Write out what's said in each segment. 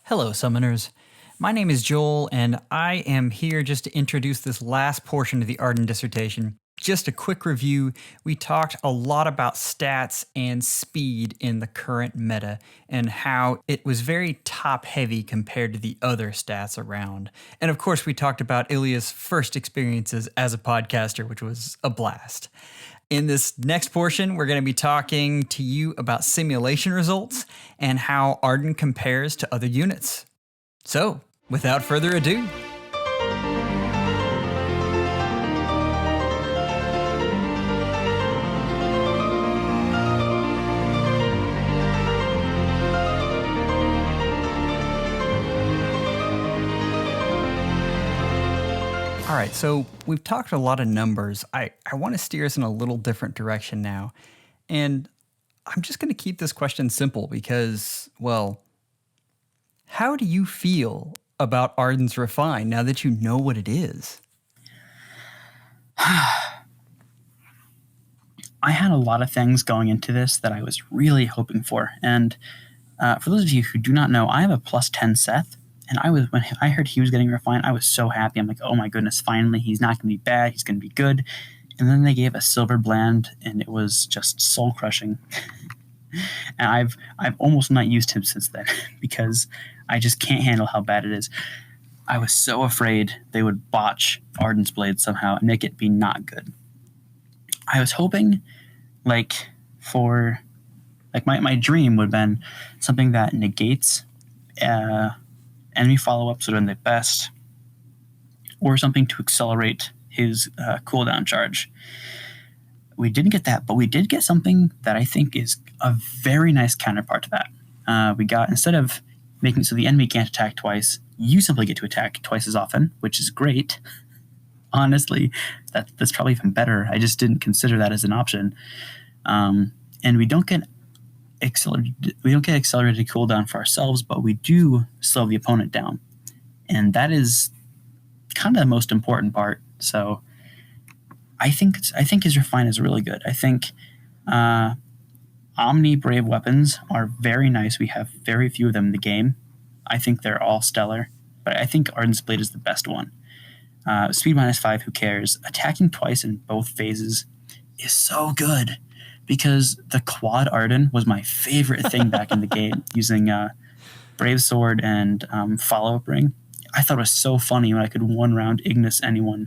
Hello, Summoners. My name is Joel, and I am here just to introduce this last portion of the Arden Dissertation. Just a quick review, we talked a lot about stats and speed in the current meta, and how it was very top-heavy compared to the other stats around. And of course, we talked about Ilya's first experiences as a podcaster, which was a blast. In this next portion, we're going to be talking to you about simulation results and how Arden compares to other units. So, without further ado, all right, so we've talked a lot of numbers. I want to steer us in a little different direction now. And I'm just going to keep this question simple because, well, how do you feel about Arden's Refine now that you know what it is? I had a lot of things going into this that I was really hoping for. And for those of you who do not know, I have a plus 10 Seth. And when I heard he was getting refined, I was so happy. I'm like, oh my goodness, finally, he's not going to be bad. He's going to be good. And then they gave a silver bland, and it was just soul crushing. And I've almost not used him since then because I just can't handle how bad it is. I was so afraid they would botch Arden's Blade somehow and make it be not good. I was hoping, my dream would have been something that negates enemy follow-ups would have been the best, or something to accelerate his cooldown charge. We didn't get that, but we did get something that I think is a very nice counterpart to that. We got, instead of making it so the enemy can't attack twice, you simply get to attack twice as often, which is great. Honestly, that's probably even better. I just didn't consider that as an option. And we don't get accelerated cooldown for ourselves, but we do slow the opponent down, and that is kind of the most important part. So I think his refine is really good. I think Omni Brave weapons are very nice. We have very few of them in the game. I think they're all stellar, but I think Arden's Blade is the best one. Speed -5, who cares? Attacking twice in both phases is so good. Because the quad Arden was my favorite thing back in the game, using Brave Sword and Follow-Up Ring. I thought it was so funny when I could one-round Ignis anyone.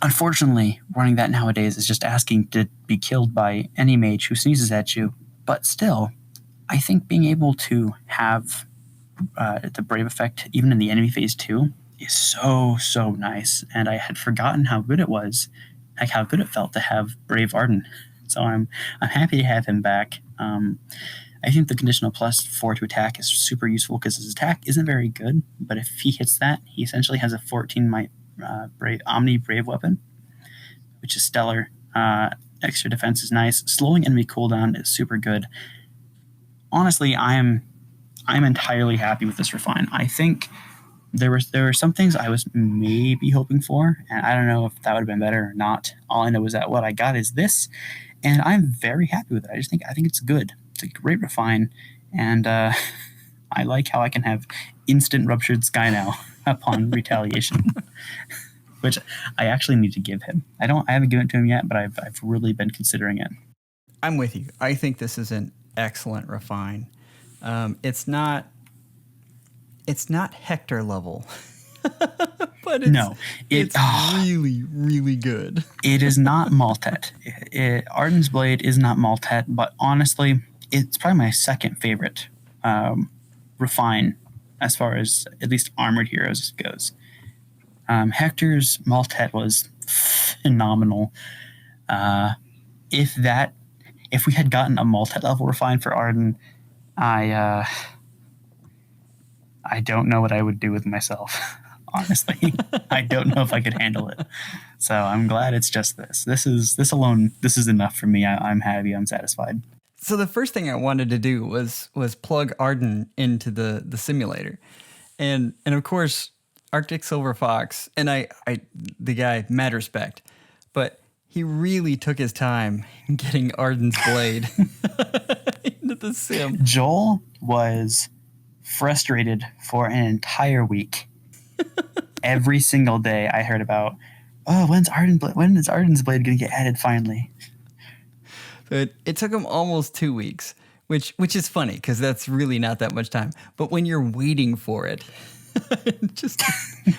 Unfortunately, running that nowadays is just asking to be killed by any mage who sneezes at you. But still, I think being able to have the Brave effect, even in the enemy phase 2, is so, so nice. And I had forgotten how good it was. Like how good it felt to have Brave Arden. So I'm happy to have him back. I think the conditional +4 to attack is super useful because his attack isn't very good, but if he hits that, he essentially has a 14 might Omni Brave weapon, which is stellar. Extra defense is nice. Slowing enemy cooldown is super good. Honestly, I'm entirely happy with this refine. I think there were some things I was maybe hoping for, and I don't know if that would have been better or not. All I know is that what I got is this, and I'm very happy with it. I think it's good. It's a great refine, and I like how I can have instant Ruptured Sky now upon retaliation, which I actually need to give him. I haven't given it to him yet, but I've really been considering it. I'm with you. I think this is an excellent refine. It's not Hector level, but it's really, really good. It is not Maltet. Arden's Blade is not Maltet, but honestly, it's probably my second favorite refine as far as at least armored heroes goes. Hector's Maltet was phenomenal. If we had gotten a Maltet level refine for Arden, I don't know what I would do with myself, honestly. I don't know if I could handle it. So I'm glad it's just this. This is enough for me. I'm happy. I'm satisfied. So the first thing I wanted to do was plug Arden into the simulator. And of course, Arctic Silver Fox, and the guy, mad respect, but he really took his time getting Arden's Blade into the sim. Joel was frustrated for an entire week. Every single day I heard about, when is Arden's blade going to get added finally? But it took him almost 2 weeks, which is funny because that's really not that much time. But when you're waiting for it, just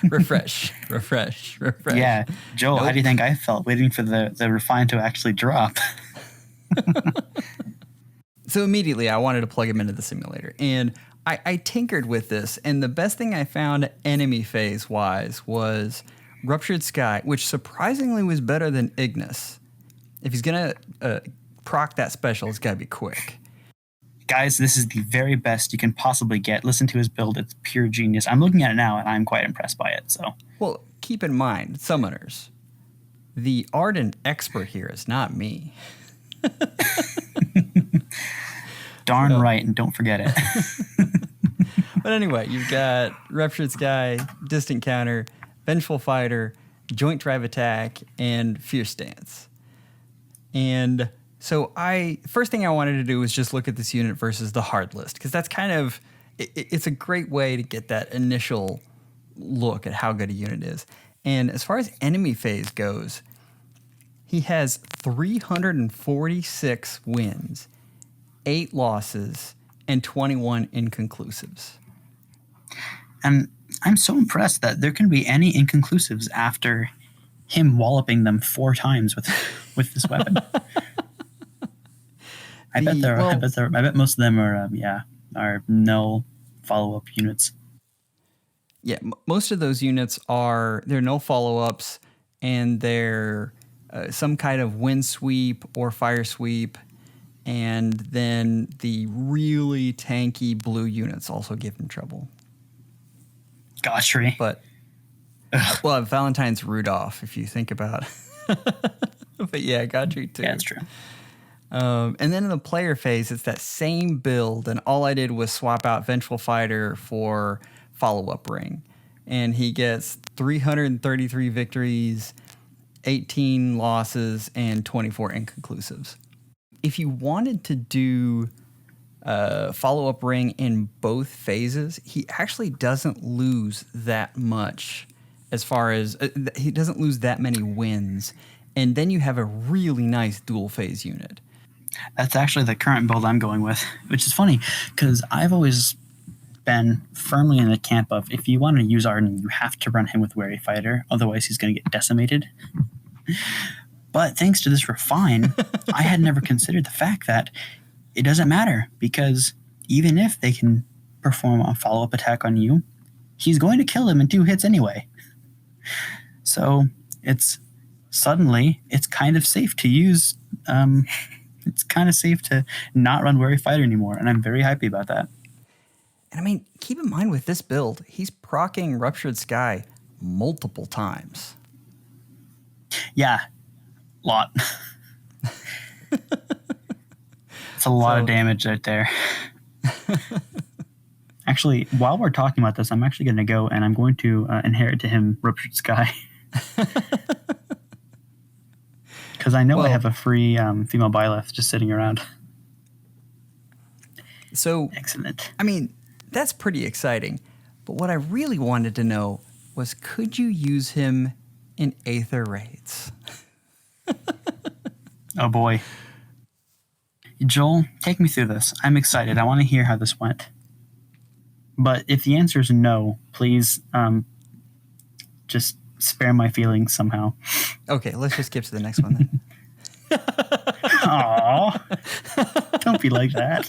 refresh. Yeah. Joel, Nope. how do you think I felt waiting for the refine to actually drop? So immediately I wanted to plug him into the simulator, and I tinkered with this, and the best thing I found enemy phase wise was Ruptured Sky, which surprisingly was better than Ignis. If he's gonna proc that special, it's gotta be quick. Guys, this is the very best you can possibly get. Listen to his build. It's pure genius. I'm looking at it now, and I'm quite impressed by it. So, Well, keep in mind, summoners, the Arden expert here is not me. darn right, and don't forget it. But anyway, you've got Ruptured Sky, Distant Counter, Vengeful Fighter, Joint Drive Attack, and Fierce Stance. And so first thing I wanted to do was just look at this unit versus the hard list, because that's kind of, it's a great way to get that initial look at how good a unit is. And as far as enemy phase goes, he has 346 wins, 8 losses, and 21 inconclusives. And I'm so impressed that there can be any inconclusives after him walloping them 4 times with this weapon. I bet most of them are null follow-up units. Yeah, most of those units they're no follow-ups, and they're some kind of wind sweep or fire sweep, and then the really tanky blue units also give him trouble. Gotchery. But Valentine's Rudolph, if you think about it. But yeah, Gotchery too. Yeah, that's true. And then in the player phase, it's that same build, and all I did was swap out Vengeful Fighter for Follow-Up Ring. And he gets 333 victories, 18 losses, and 24 inconclusives. If you wanted to do Follow-Up Ring in both phases, he actually doesn't lose that much as far as he doesn't lose that many wins. And then you have a really nice dual phase unit. That's actually the current build I'm going with, which is funny because I've always been firmly in the camp of, if you want to use Arden, you have to run him with Wary Fighter, otherwise he's going to get decimated. But thanks to this refine, I had never considered the fact that it doesn't matter, because even if they can perform a follow-up attack on you, he's going to kill them in 2 hits anyway. So it's kind of safe to use. It's kind of safe to not run Wary Fighter anymore, and I'm very happy about that. And I mean, keep in mind with this build, he's proccing Ruptured Sky multiple times. Yeah, lot. It's a lot of damage right there. Actually, while we're talking about this, I'm actually going to go and I'm going to inherit to him Ruptured Sky. Because I know I have a free female Byleth just sitting around. So, excellent. I mean, that's pretty exciting. But what I really wanted to know was, could you use him in Aether raids? Oh boy. Joel, take me through this. I'm excited. I want to hear how this went. But if the answer is no, please just spare my feelings somehow. Okay, let's just skip to the next one then. Aww. Don't be like that.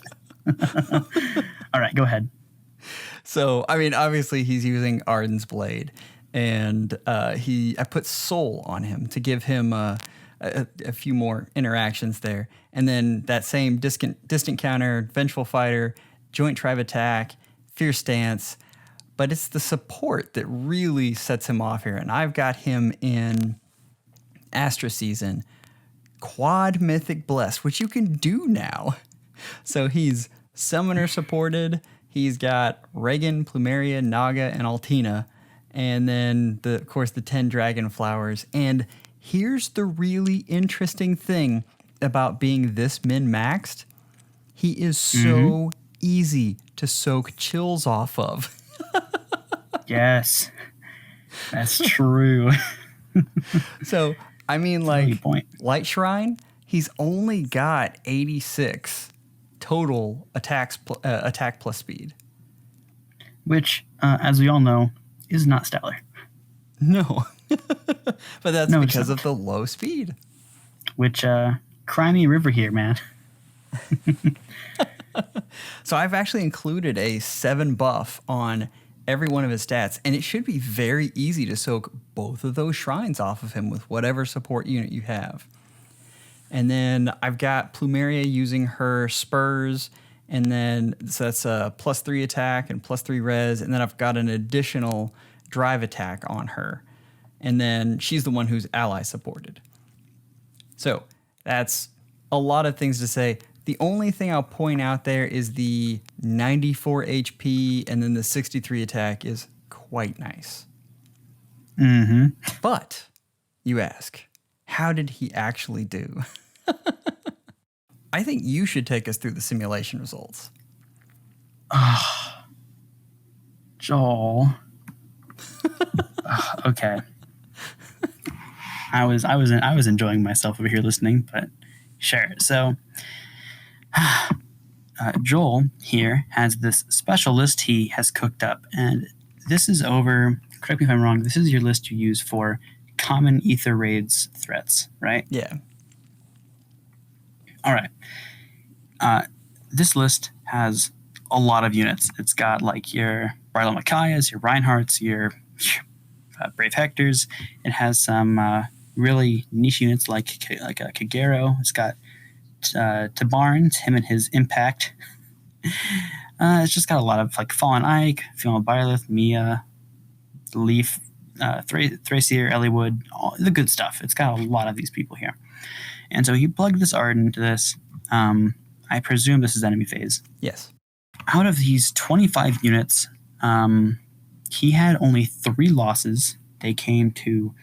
All right, go ahead. So, I mean, obviously he's using Arden's Blade, and I put Soul on him to give him a few more interactions there. And then that same distant counter, Vengeful Fighter, Joint Tribe Attack, Fierce Stance. But it's the support that really sets him off here. And I've got him in Astra Season, Quad Mythic Bless, which you can do now. So he's Summoner supported. He's got Regan, Plumeria, Naga, and Altina. And then, of course, the 10 Dragon Flowers. And here's the really interesting thing about being this min-maxed. He is so easy to soak chills off of. Yes, that's true. So, I mean, Very like, good point. Light Shrine, he's only got 86 total attack plus speed. Which, as we all know, is not stellar. No. But that's No, it's because not. of the low speed. Which, cry me a river here, man. So I've actually included a 7 buff on every one of his stats, and it should be very easy to soak both of those shrines off of him with whatever support unit you have. And then I've got Plumeria using her spurs, and then so that's a +3 attack and +3 res, and then I've got an additional drive attack on her. And then she's the one who's ally supported. So that's a lot of things to say. The only thing I'll point out there is the 94 HP and then the 63 attack is quite nice. But you ask, how did he actually do? I think you should take us through the simulation results. Joel. Okay. I was enjoying myself over here listening, but sure. So Joel here has this special list he has cooked up, and this is over. Correct me if I'm wrong. This is your list you use for common ether raids threats, right? Yeah. All right. This list has a lot of units. It's got like your Bridal Micaiahs, your Reinhardts, your Brave Hectors. It has some really niche units like a Kagero. It's got Tabarns, him and his impact. It's just got a lot of like Fallen Ike, Female Byleth, Mia, Leaf, Thracier, Elliewood, all the good stuff. It's got a lot of these people here. And so he plugged this Arden into this. I presume this is enemy phase. Yes. Out of these 25 units, he had only 3 losses. They came to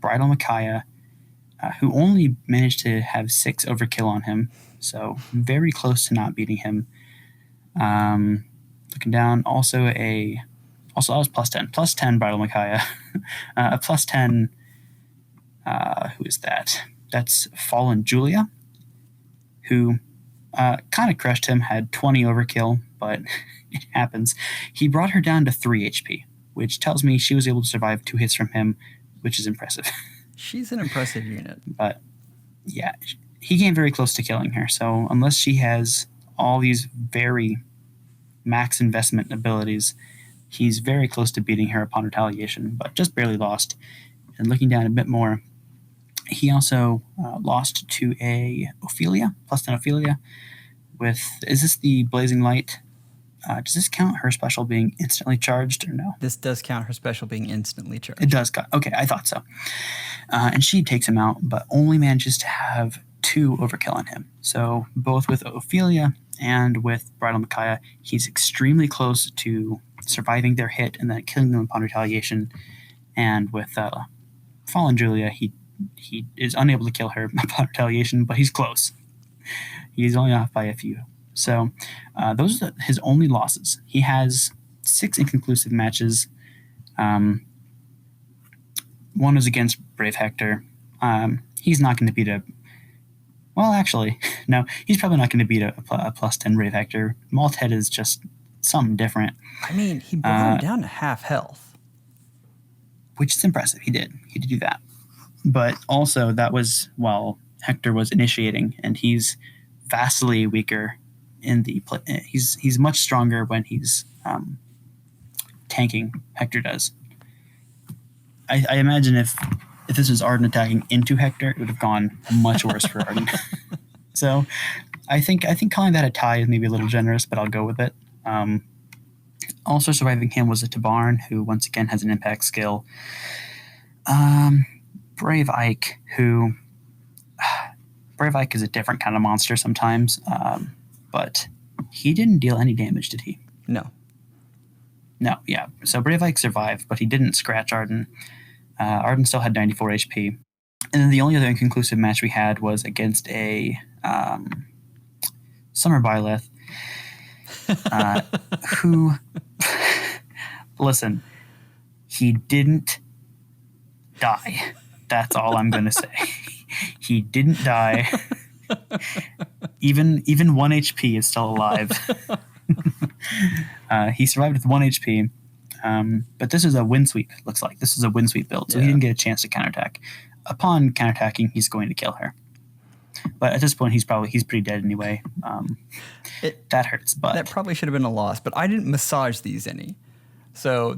Bridal Micaiah, who only managed to have 6 overkill on him. So very close to not beating him. Looking down, also that was plus 10 Bridal Micaiah. A plus 10, who is that? That's Fallen Julia, who kind of crushed him, had 20 overkill, but it happens. He brought her down to 3 HP, which tells me she was able to survive 2 hits from him, which is impressive. She's an impressive unit. But yeah, he came very close to killing her. So unless she has all these very max investment abilities, he's very close to beating her upon retaliation, but just barely lost. And looking down a bit more, he also lost to a Ophelia, plus 10 Ophelia. Is this the Blazing Light? Does this count her special being instantly charged or no? This does count her special being instantly charged. It does count. Okay, I thought so. And she takes him out, but only manages to have 2 overkill on him. So both with Ophelia and with Bridal Micaiah, he's extremely close to surviving their hit and then killing them upon retaliation. And with Fallen Julia, he is unable to kill her upon retaliation, but he's close. He's only off by a few. So those are his only losses. He has 6 inconclusive matches. One was against Brave Hector. He's not going to beat well, actually, no. He's probably not going to beat a plus 10 Brave Hector. Malthead is just something different. I mean, he brought him down to half health. Which is impressive. He did do that. But also, that was while Hector was initiating, and he's vastly weaker in the play. He's much stronger when he's tanking. Hector does. I imagine if this was Arden attacking into Hector, it would have gone much worse for Arden. So I think calling that a tie is maybe a little generous, but I'll go with it. Also surviving him was a Tabarn, who once again has an impact skill. Brave Ike, Brave Ike is a different kind of monster sometimes, but he didn't deal any damage, did he? No. No, yeah. So Brave Ike survived, but he didn't scratch Arden. Arden still had 94 HP. And then the only other inconclusive match we had was against a Summer Byleth, who, listen, he didn't die. That's all I'm going to say. He didn't die. Even 1 HP is still alive. He survived with 1 HP. But this is a wind sweep, looks like. This is a wind sweep build, so he didn't get a chance to counterattack. Upon counterattacking, he's going to kill her. But at this point, he's pretty dead anyway. That hurts, but... That probably should have been a loss, but I didn't massage these any. So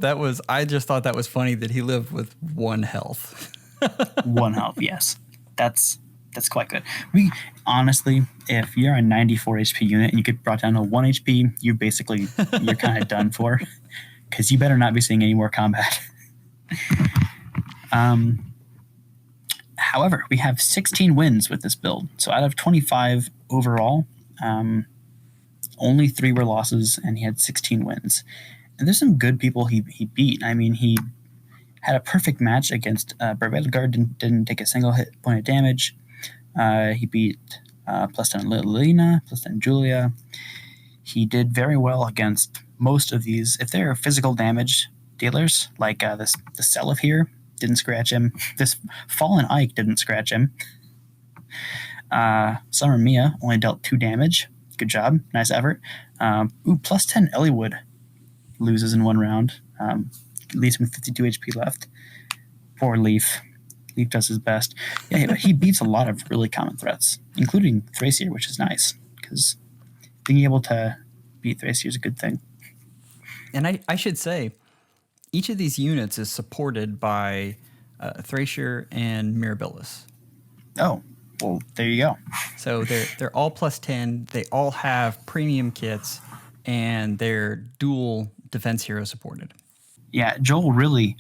I just thought that was funny that he lived with 1 health. 1 health, yes. That's quite good. Honestly, if you're a 94 HP unit and you get brought down to 1 HP, you're kind of done for, because you better not be seeing any more combat. However, we have 16 wins with this build. So out of 25 overall, only 3 were losses, and he had 16 wins. And there's some good people he beat. I mean, he had a perfect match against Barbadelgard, didn't take a single hit point of damage. He beat plus 10 Lilina, plus 10 Julia. He did very well against most of these. If they're physical damage dealers, like the Seliph here, didn't scratch him. This Fallen Ike didn't scratch him. Summer Mia only dealt 2 damage. Good job. Nice effort. Plus 10 Elliewood loses in 1 round. Leaves him with 52 HP left. Poor Leaf. Leaf does his best. Yeah, but he beats a lot of really common threats, including Thracier, which is nice, because being able to beat Thracier is a good thing. And I should say, each of these units is supported by Thracier and Mirabilis. Oh, well, there you go. So they're all plus 10. They all have premium kits, and they're dual defense hero supported. Yeah, Joel really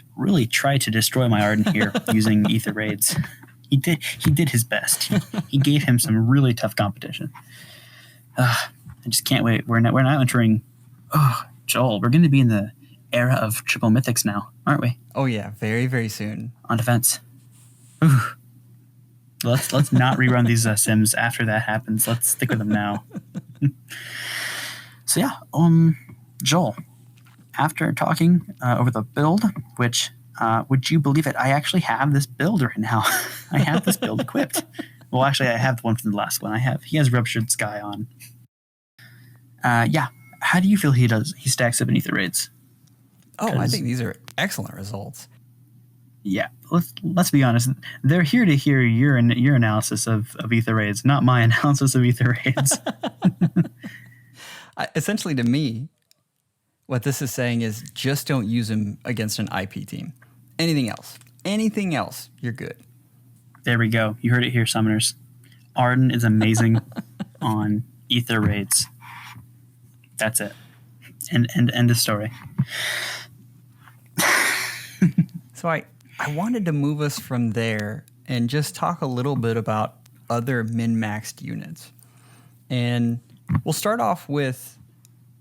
tried to destroy my Arden here using Ether Raids. He did his best. He gave him some really tough competition. I just can't wait. We're now entering. Oh, Joel, we're going to be in the era of triple mythics now, aren't we? Oh yeah, very very soon. On defense. Ooh. Let's not rerun these sims after that happens. Let's stick with them now. So yeah, Joel. After talking over the build, which, would you believe it, I actually have this build right now. I have this build equipped. Well, actually, I have the one from the last one. He has Ruptured Sky on. Yeah. How do you feel he stacks up in Ether Raids? Oh, I think these are excellent results. Yeah. Let's be honest. They're here to hear your analysis of Ether Raids, not my analysis of Ether Raids. Essentially, to me, what this is saying is just don't use him against an IP team. Anything else, you're good. There we go. You heard it here, summoners. Arden is amazing on Ether Raids. That's it. End of story. So I wanted to move us from there and just talk a little bit about other min-maxed units. And we'll start off with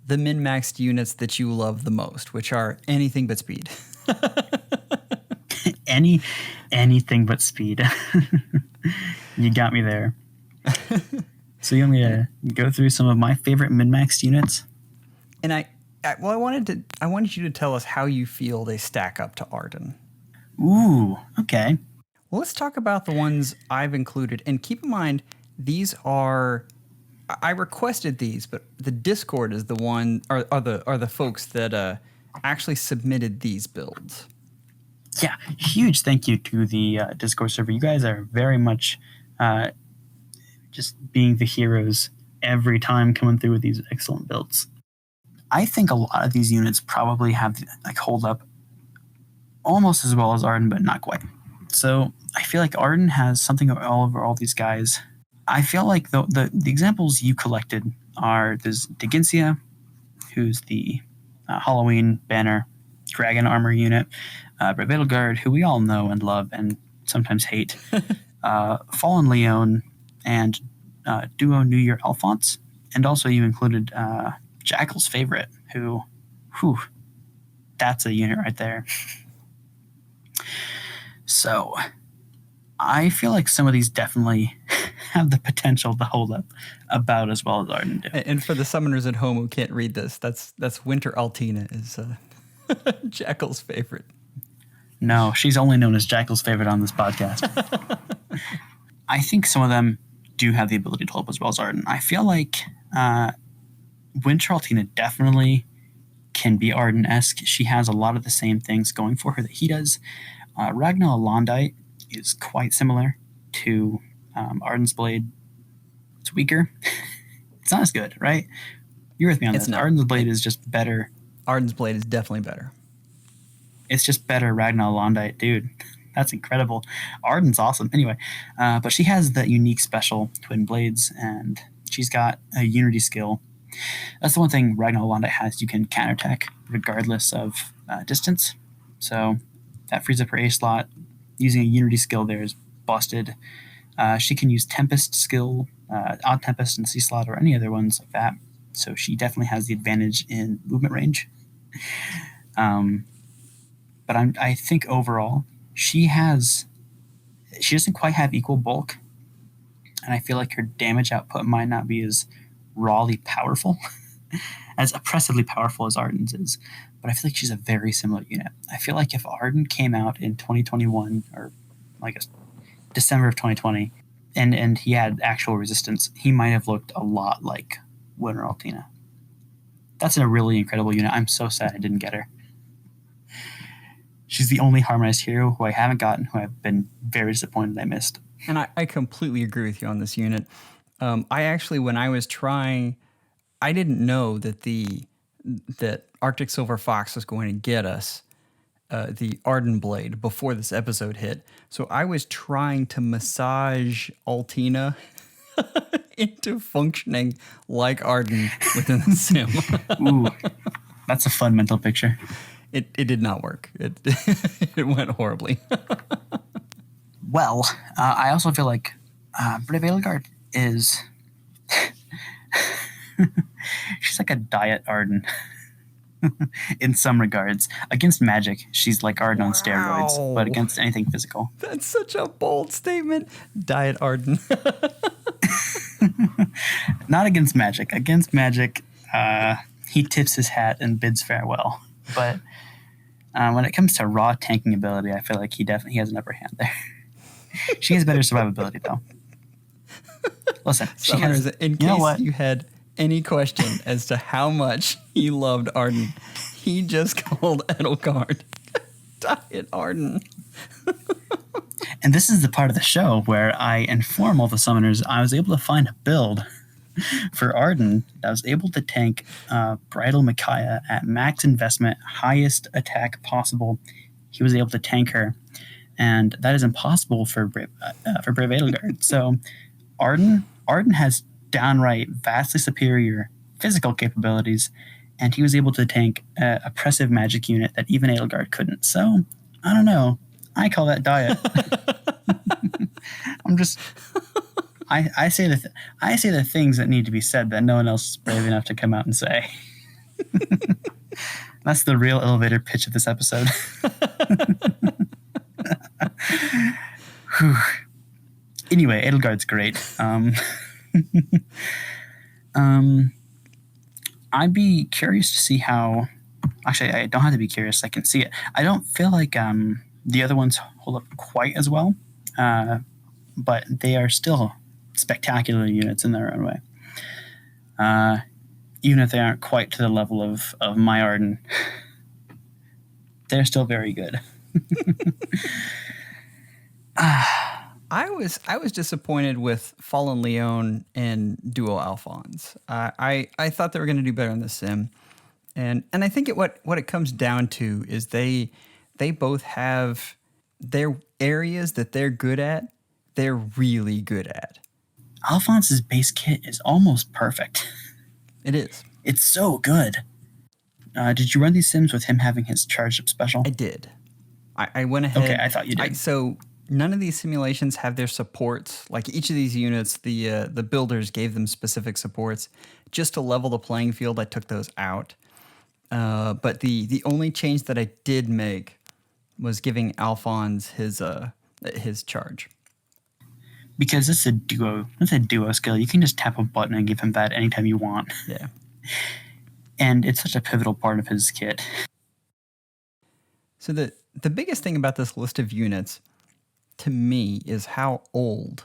the min-maxed units that you love the most, which are anything but speed. Anything but speed. You got me there. So you want me to go through some of my favorite min-maxed units? And I wanted you to tell us how you feel they stack up to Arden. Ooh, okay. Well, let's talk about the ones I've included, and keep in mind these are. I requested these, but the Discord is the one are the folks that actually submitted these builds. Yeah, huge thank you to the Discord server. You guys are very much just being the heroes every time coming through with these excellent builds. I think a lot of these units probably have hold up almost as well as Arden, but not quite. So I feel like Arden has something all over all these guys. I feel like the examples you collected are there's Deginsia, who's the Halloween banner dragon armor unit, Barbadelgard, who we all know and love and sometimes hate, Fallen Leon, and Duo New Year Alphonse, and also you included Jackal's favorite, whew, that's a unit right there. So I feel like some of these definitely have the potential to hold up about as well as Arden do. And for the summoners at home who can't read this, that's Winter Altina is Jackal's favorite. No, she's only known as Jackal's favorite on this podcast. I think some of them do have the ability to hold up as well as Arden. I feel like Winter Altina definitely can be Arden-esque. She has a lot of the same things going for her that he does. Ragnar Londite is quite similar to Arden's Blade. It's weaker. It's not as good, right? You're with me on this. Arden's Blade is just better. Arden's Blade is definitely better. It's just better Ragnar Londite. Dude, that's incredible. Arden's awesome. Anyway, but she has the unique special Twin Blades, and she's got a Unity skill. That's the one thing Ragnar Londite has. You can counterattack regardless of distance. So that frees up her A slot. Using a Unity skill there is busted. She can use Tempest skill, Odd Tempest and C slot, or any other ones like that. So she definitely has the advantage in movement range. But I think overall she doesn't quite have equal bulk, and I feel like her damage output might not be as rawly powerful, as oppressively powerful as Arden's is. But I feel like she's a very similar unit. I feel like if Arden came out in 2021, or I guess December of 2020, and he had actual resistance, he might have looked a lot like Winter Altina. That's a really incredible unit. I'm so sad I didn't get her. She's the only harmonized hero who I haven't gotten, who I've been very disappointed I missed. And I completely agree with you on this unit. I actually, when I was trying, I didn't know that that Arctic Silver Fox was going to get us the Arden Blade before this episode hit. So I was trying to massage Altina into functioning like Arden within the sim. Ooh, that's a fun mental picture. It did not work. It went horribly. Well, I also feel like Brave Edelgard is... she's like a diet Arden in some regards. Against magic, she's like Arden on steroids, but against anything physical. That's such a bold statement. Diet Arden. Not against magic. Against magic, he tips his hat and bids farewell. But when it comes to raw tanking ability, I feel like he has an upper hand there. She has better survivability, though. Listen, in case you had any question as to how much he loved Arden, he just called Edelgard Diet Arden. And this is the part of the show where I inform all the summoners I was able to find a build for Arden that was able to tank Bridal Micaiah at max investment, highest attack possible. He was able to tank her, and that is impossible for Brave Edelgard. So Arden has downright vastly superior physical capabilities, and he was able to tank an oppressive magic unit that even Edelgard couldn't. So I don't know. I call that diet. I say the things that need to be said that no one else is brave enough to come out and say. That's the real elevator pitch of this episode. Anyway, Edelgard's great. I'd be curious to see how. Actually, I don't have to be curious. I can see it. I don't feel like the other ones hold up quite as well, but they are still spectacular units in their own way. Even if they aren't quite to the level of my Arden, they're still very good. I was disappointed with Fallen Leon and Duo Alphonse. I thought they were going to do better in the sim, and I think what it comes down to is they both have their areas that they're good at. They're really good at. Alphonse's base kit is almost perfect. It is. It's so good. Did you run these sims with him having his charged up special? I did. I went ahead. Okay, I thought you did. So none of these simulations have their supports. Like each of these units, the builders gave them specific supports. Just to level the playing field, I took those out. But the only change that I did make was giving Alphonse his charge. because it's a duo skill. You can just tap a button and give him that anytime you want. Yeah. And it's such a pivotal part of his kit. So the biggest thing about this list of units, to me, is how old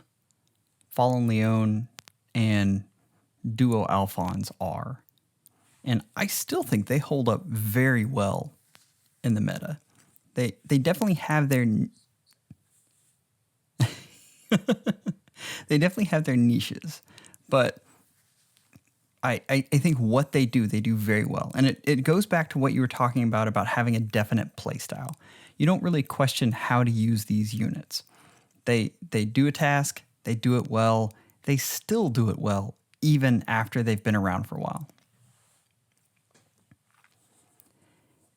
Fallen Leon and Duo Alphons are. And I still think they hold up very well in the meta. They definitely have their they definitely have their niches, but I think what they do very well. And it goes back to what you were talking about having a definite playstyle. You don't really question how to use these units. They do a task, they do it well, they still do it well, even after they've been around for a while.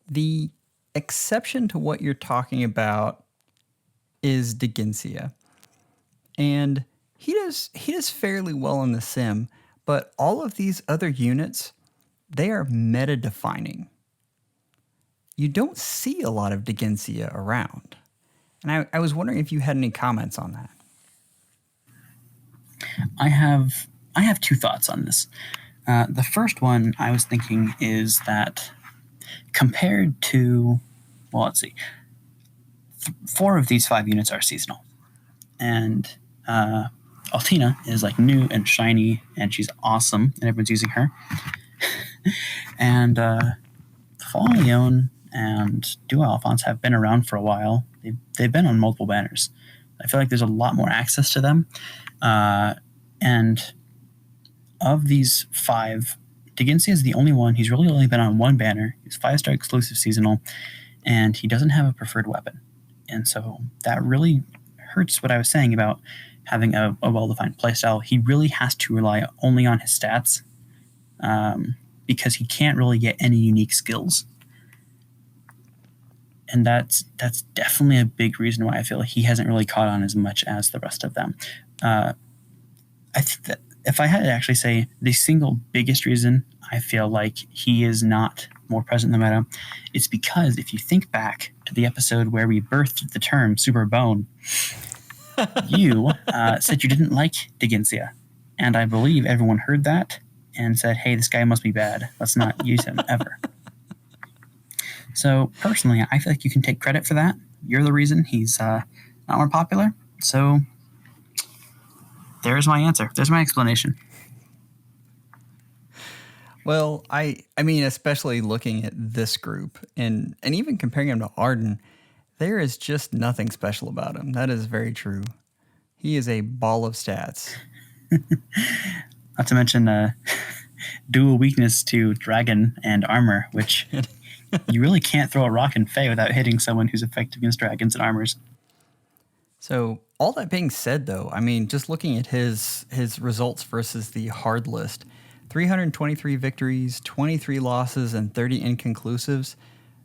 The exception to what you're talking about is Deginsia. And he does fairly well in the sim, but all of these other units, they are meta-defining. You don't see a lot of Deginsia around. And I was wondering if you had any comments on that. I have two thoughts on this. The first one I was thinking is that compared to, well, let's see, 4 of these 5 units are seasonal. And Altina is like new and shiny, and she's awesome, and everyone's using her. And Fallen Leon and Duo Alphons have been around for a while. They've been on multiple banners. I feel like there's a lot more access to them. And of these 5, Deginsia is the only one. He's really only been on one banner. He's 5-star exclusive seasonal, and he doesn't have a preferred weapon. And so that really hurts what I was saying about having a well-defined playstyle. He really has to rely only on his stats because he can't really get any unique skills. And that's definitely a big reason why I feel like he hasn't really caught on as much as the rest of them. I think that if I had to actually say the single biggest reason I feel like he is not more present in the meta, it's because if you think back to the episode where we birthed the term super bone, you said you didn't like Deginsia. And I believe everyone heard that and said, hey, this guy must be bad. Let's not use him ever. So personally, I feel like you can take credit for that. You're the reason he's not more popular. So there's my answer. There's my explanation. Well, I mean, especially looking at this group and even comparing him to Arden, there is just nothing special about him. That is very true. He is a ball of stats. Not to mention dual weakness to dragon and armor, which you really can't throw a rock in Fae without hitting someone who's effective against dragons and armors. So all that being said, though, I mean, just looking at his results versus the hard list, 323 victories, 23 losses, and 30 inconclusives,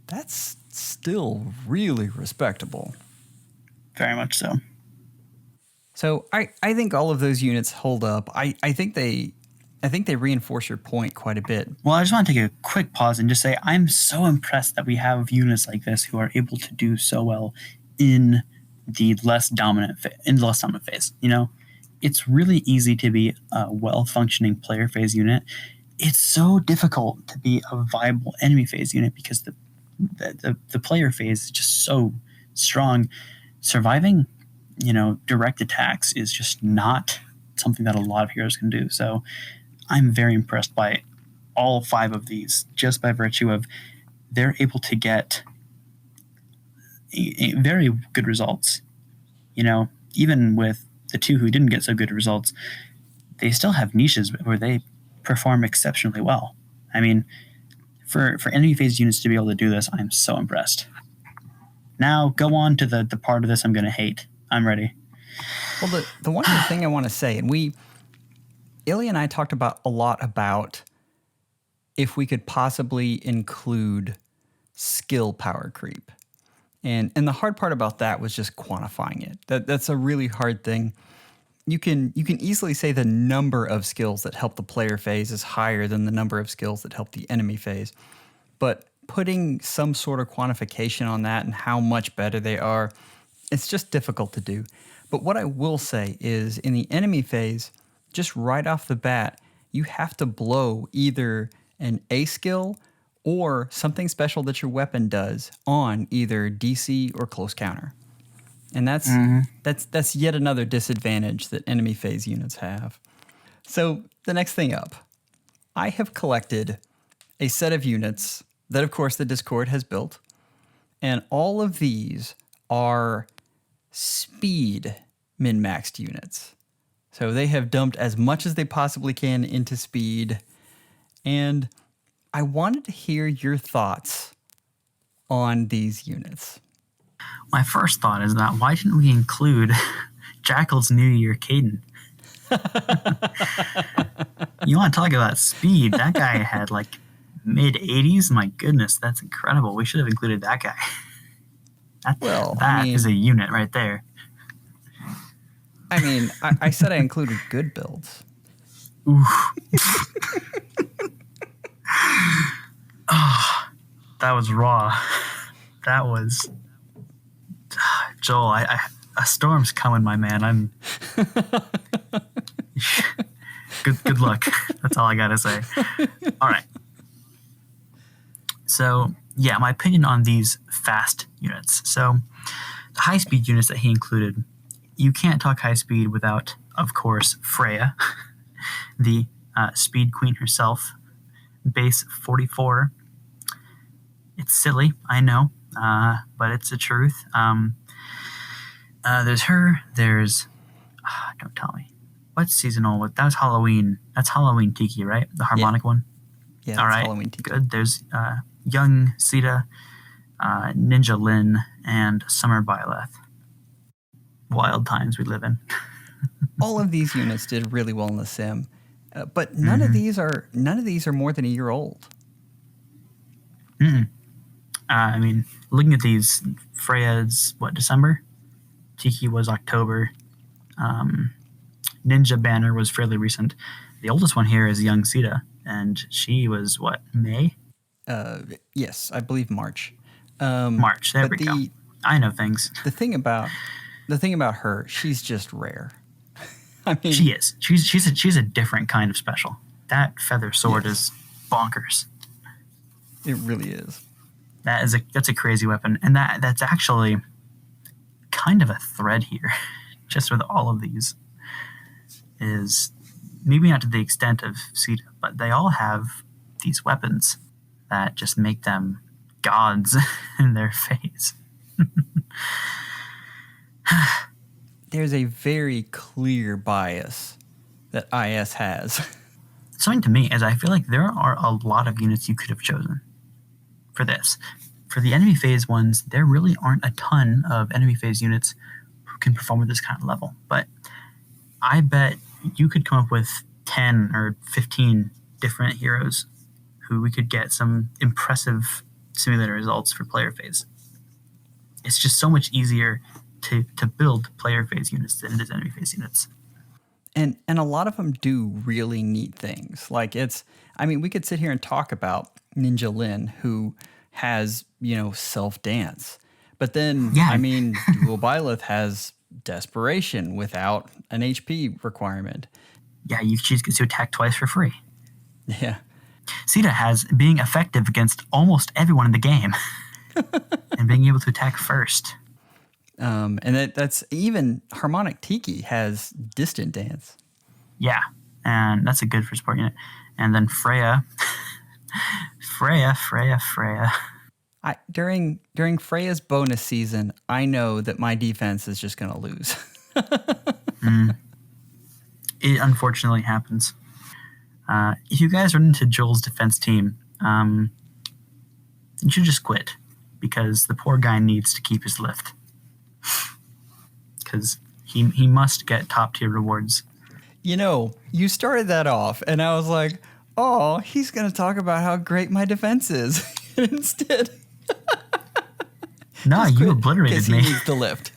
that's still really respectable. Very much so. So I think all of those units hold up. I think they reinforce your point quite a bit. Well, I just want to take a quick pause and just say I'm so impressed that we have units like this who are able to do so well in the less dominant phase. You know, it's really easy to be a well-functioning player phase unit. It's so difficult to be a viable enemy phase unit because the player phase is just so strong. Surviving, direct attacks is just not something that a lot of heroes can do. So I'm very impressed by all 5 of these just by virtue of they're able to get very good results. Even with the 2 who didn't get so good results, they still have niches where they perform exceptionally well. I mean, for enemy phase units to be able to do this, I'm so impressed. Now go on to the part of this I'm going to hate. I'm ready. Well, the one other thing I want to say, and Ilya and I talked a lot about if we could possibly include skill power creep. And the hard part about that was just quantifying it. That's a really hard thing. You can easily say the number of skills that help the player phase is higher than the number of skills that help the enemy phase. But putting some sort of quantification on that and how much better they are, it's just difficult to do. But what I will say is in the enemy phase, just right off the bat, you have to blow either an A skill or something special that your weapon does on either DC or close counter. And that's yet another disadvantage that enemy phase units have. So the next thing up, I have collected a set of units that, of course, the Discord has built. And all of these are speed min-maxed units. So they have dumped as much as they possibly can into speed. And I wanted to hear your thoughts on these units. My first thought is that why didn't we include Jackal's New Year Caden? You want to talk about speed? That guy had like mid 80s. My goodness, that's incredible. We should have included that guy. That is a unit right there. I mean, I said I included good builds. Ooh. Oh, that was raw. That was... Joel, a storm's coming, my man. I'm... Good luck. That's all I gotta say. All right. So, yeah, my opinion on these fast units. So, the high-speed units that he included, you can't talk high-speed without, of course, Freya, the speed queen herself, base 44. It's silly, I know, but it's the truth. There's her. There's... don't tell me. What's seasonal? That was Halloween. That's Halloween Tiki, right? The harmonic one? Yeah, all right. Halloween Tiki. Good. There's Young Sita, Ninja Lin, and Summer Byleth. Wild times we live in. All of these units did really well in the sim, but none of these are more than a year old. I mean, looking at these, Freya's December? Tiki was October. Ninja Banner was fairly recent. The oldest one here is Young Sita, and she was May? Yes, I believe March. March. There we go. I know things. The thing about her, she's just rare. I mean, she is. She's a different kind of special. That feather sword is bonkers. It really is. That's a crazy weapon, and that's actually kind of a thread here, just with all of these. Is maybe not to the extent of Sita, but they all have these weapons that just make them gods in their face. There's a very clear bias that IS has. Something to me is I feel like there are a lot of units you could have chosen for this. For the enemy phase ones, there really aren't a ton of enemy phase units who can perform at this kind of level. But I bet you could come up with 10 or 15 different heroes who we could get some impressive simulator results for player phase. It's just so much easier to build player phase units than it is enemy phase units. And a lot of them do really neat things. Like we could sit here and talk about Ninja Lin, who has, self-dance. But then, Dual Byleth has Desperation without an HP requirement. Yeah, she gets to attack twice for free. Yeah. Sita has being effective against almost everyone in the game and being able to attack first. And that's even Harmonic Tiki has Distant Dance. Yeah, and that's a good for support unit. And then Freya. Freya. During Freya's bonus season, I know that my defense is just going to lose. It unfortunately happens. If you guys run into Joel's defense team, you should just quit because the poor guy needs to keep his lift. Because he must get top tier rewards. You started that off, and I was like, oh, he's going to talk about how great my defense is. Instead... No, you obliterated me. He needs the lift.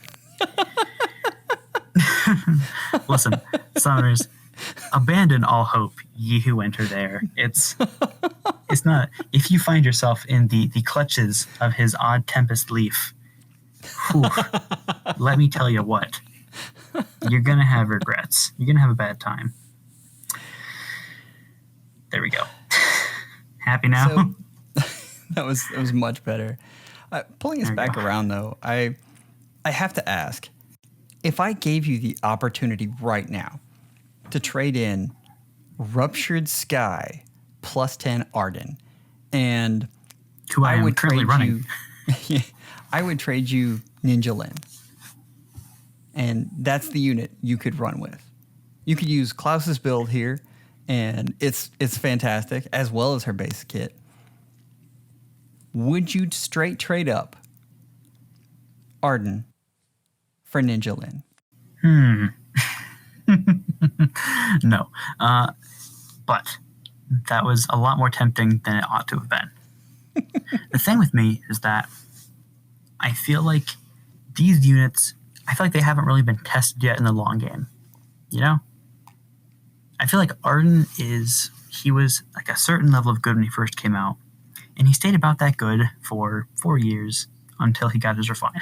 Listen, Summoners, abandon all hope, ye who enter there. It's not. If you find yourself in the clutches of his odd tempest leaf, whew, let me tell you what. You're going to have regrets. You're going to have a bad time. There we go. Happy now? So that was much better. Pulling us back around, though, I have to ask, if I gave you the opportunity right now to trade in Ruptured Sky plus 10 Arden, and who I would currently running. I would trade you Ninja Lin. And that's the unit you could run with. You could use Klaus's build here, and it's fantastic, as well as her base kit. Would you straight trade up Arden for Ninja Lin? No. But that was a lot more tempting than it ought to have been. The thing with me is that I feel like these units, I feel like they haven't really been tested yet in the long game. You know? I feel like Arden he was like a certain level of good when he first came out. And he stayed about that good for 4 years until he got his refine.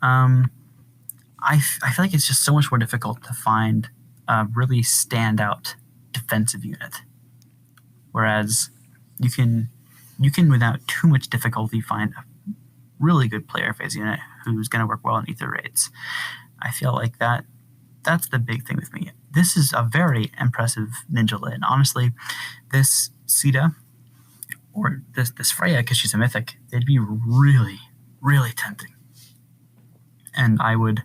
I feel like it's just so much more difficult to find a really standout defensive unit. Whereas you can without too much difficulty find a really good player phase unit who's going to work well in ether raids. I feel like that's the big thing with me. This is a very impressive Ninja Lin. Honestly, this Sita or this Freya, because she's a mythic, they'd be really, really tempting. And I would,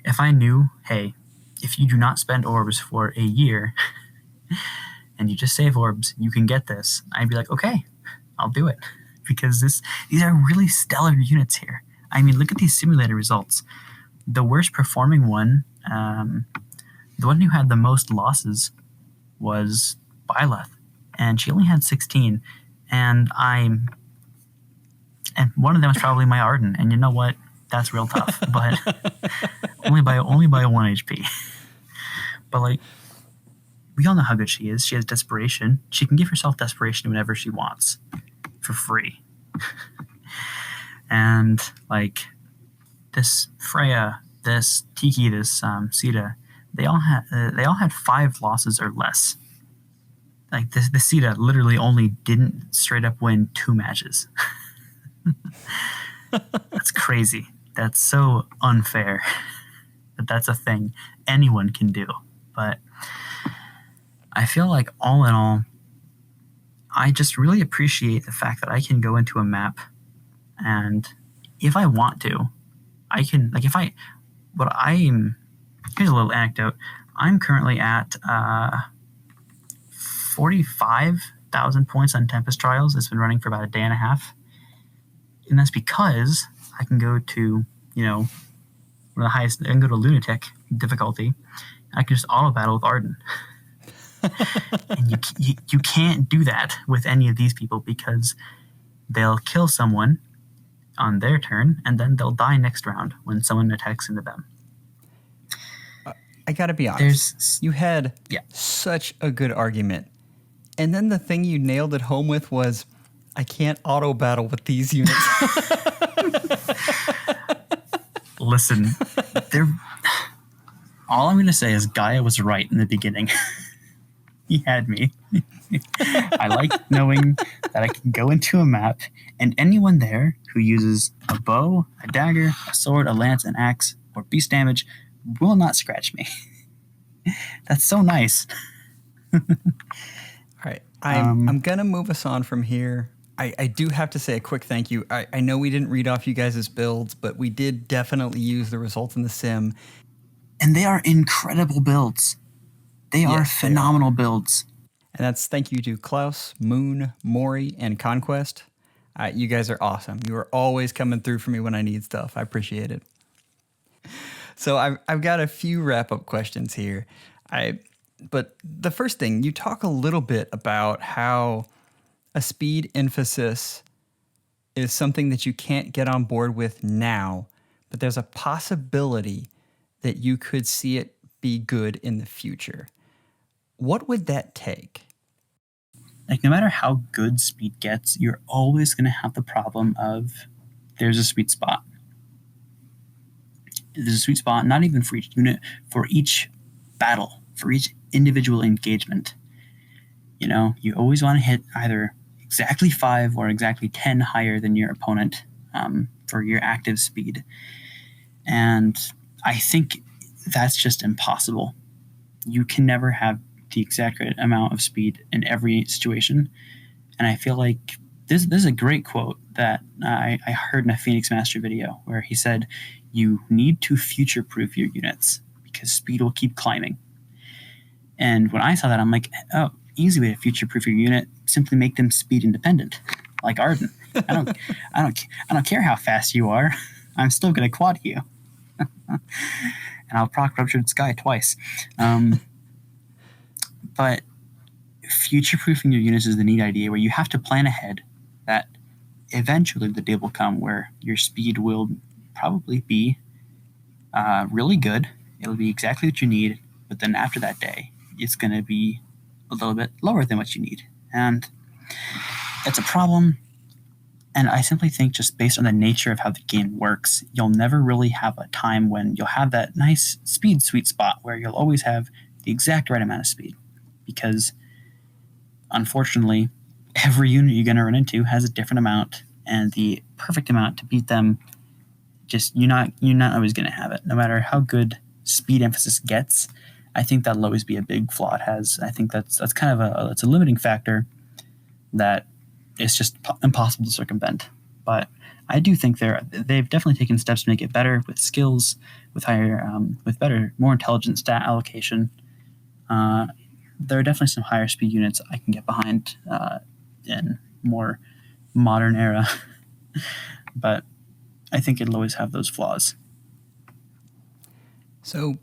if I knew, hey, if you do not spend orbs for a year and you just save orbs, you can get this, I'd be like, okay, I'll do it. Because these are really stellar units here. I mean, look at these simulator results. The worst performing one, the one who had the most losses was Byleth, and she only had 16. And one of them was probably my Arden, and you know what? That's real tough, but only by 1 HP. But like, we all know how good she is. She has Desperation. She can give herself Desperation whenever she wants, for free. And like this Freya, this Tiki, this Sita, they all had 5 losses or less. Like the Sita literally only didn't straight up win 2 matches. That's crazy. That's so unfair that that's a thing anyone can do. But I feel like all in all, I just really appreciate the fact that I can go into a map and if I want to, I can, like here's a little anecdote. I'm currently at 45,000 points on Tempest Trials. It's been running for about a day and a half. And that's because I can go to, one of the highest, I can go to Lunatic difficulty, and I can just auto battle with Arden. And you can't do that with any of these people because they'll kill someone on their turn, and then they'll die next round when someone attacks into them. I gotta be honest. You had such a good argument. And then the thing you nailed it home with was, I can't auto battle with these units. Listen, all I'm going to say is Gaia was right in the beginning. He had me. I like knowing that I can go into a map and anyone there who uses a bow, a dagger, a sword, a lance, an axe, or beast damage will not scratch me. That's so nice. All right. I'm going to move us on from here. I do have to say a quick thank you. I know we didn't read off you guys' builds, but we did definitely use the results in the sim. And they are incredible builds. They are phenomenal builds. And that's thank you to Klaus, Moon, Mori, and Conquest. You guys are awesome. You are always coming through for me when I need stuff. I appreciate it. So I've got a few wrap-up questions here. But the first thing, you talk a little bit about how a speed emphasis is something that you can't get on board with now, but there's a possibility that you could see it be good in the future. What would that take? Like, no matter how good speed gets, you're always going to have the problem of there's a sweet spot. there's a sweet spot, not even for each unit, for each battle, for each individual engagement. You always want to hit either exactly 5 or exactly 10 higher than your opponent for your active speed. And I think that's just impossible. You can never have the exact right amount of speed in every situation. And I feel like this is a great quote that I heard in a Phoenix Master video where he said, you need to future-proof your units because speed will keep climbing. And when I saw that, I'm like, oh, easy way to future-proof your unit, simply make them speed independent, like Arden. I don't care how fast you are. I'm still going to quad you. And I'll proc Ruptured Sky twice. But future-proofing your units is the neat idea where you have to plan ahead that eventually the day will come where your speed will probably be really good. It'll be exactly what you need, but then after that day, it's going to be a little bit lower than what you need. And it's a problem. And I simply think just based on the nature of how the game works, you'll never really have a time when you'll have that nice speed sweet spot where you'll always have the exact right amount of speed. Because unfortunately, every unit you're going to run into has a different amount, and the perfect amount to beat them, just you're not always going to have it. No matter how good speed emphasis gets, I think that'll always be a big flaw it has. I think that's kind of it's a limiting factor that it's just impossible to circumvent. But I do think they've definitely taken steps to make it better with skills, with higher, with better, more intelligent stat allocation. There are definitely some higher speed units I can get behind in more modern era, but I think it'll always have those flaws. So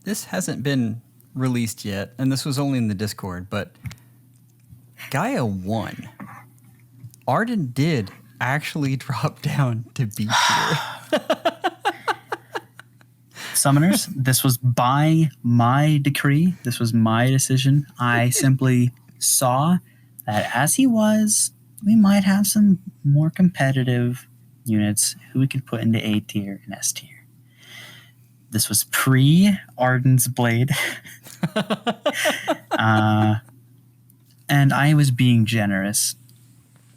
this hasn't been released yet, and this was only in the Discord, but Gaia 1. Arden did actually drop down to B tier. Summoners, this was by my decree. This was my decision. I simply saw that as he was, we might have some more competitive units who we could put into A tier and S tier. This was pre-Arden's Blade. And I was being generous